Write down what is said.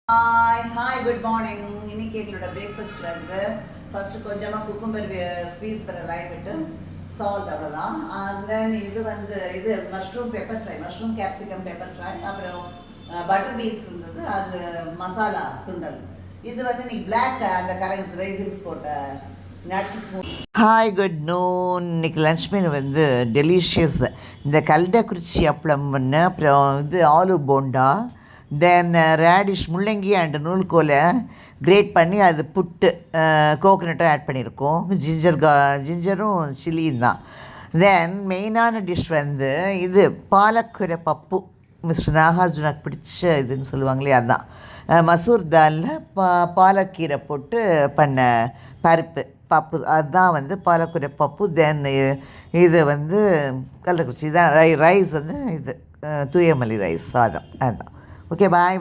Hi, good morning. இன்னைக்கு எங்களோட breakfast வந்து ஃபர்ஸ்ட் கொஞ்சமாக குக்கும்பர் ஸ்க்வீஸ் பண்ண லைன் விட்டு சால்ட் அவ்வளோதான். அண்ட் தென் இது mushroom pepper fry, mushroom capsicum pepper fry, அப்புறம் பட்டர் பீன்ஸ் இருந்தது, அது மசாலா சுண்டல். இது வந்து நீ பிளாக் அந்த கரண்ட்ஸ் ரைசிங்ஸ் போட்ட நட்ஸ். Hi, good noon. இன்னைக்கு லன்ச் மெனு வந்து டெலிஷியஸ். இந்த கல்டக்குறிச்சி அப்பளம் ஒன்று, அப்புறம் ஆலு போண்டா, தென் ரேடிஷ் முள்ளங்கி அண்ட் நூல்கோலை கிரேட் பண்ணி அது புட்டு கோகனட்டும் ஆட் பண்ணியிருக்கோம், ஜிஞ்சரும் சில்லியும் தான். தென் மெயினான டிஷ் வந்து இது பாலக்கீரை பப்பு. மிஸ்டர் நாகார்ஜுனாக்கு பிடிச்ச இதுன்னு சொல்லுவாங்களே, அதுதான் மசூர் தாலில் பாலக்கீரை போட்டு பண்ண பருப்பு பப்பு, அதுதான் வந்து பாலக்கீரை பப்பு. தென் இது வந்து கள்ளக்குறிச்சி தான் ரைஸ் வந்து இது தூயமல்லி ரைஸ் சாதம், அதுதான். Okay, bye.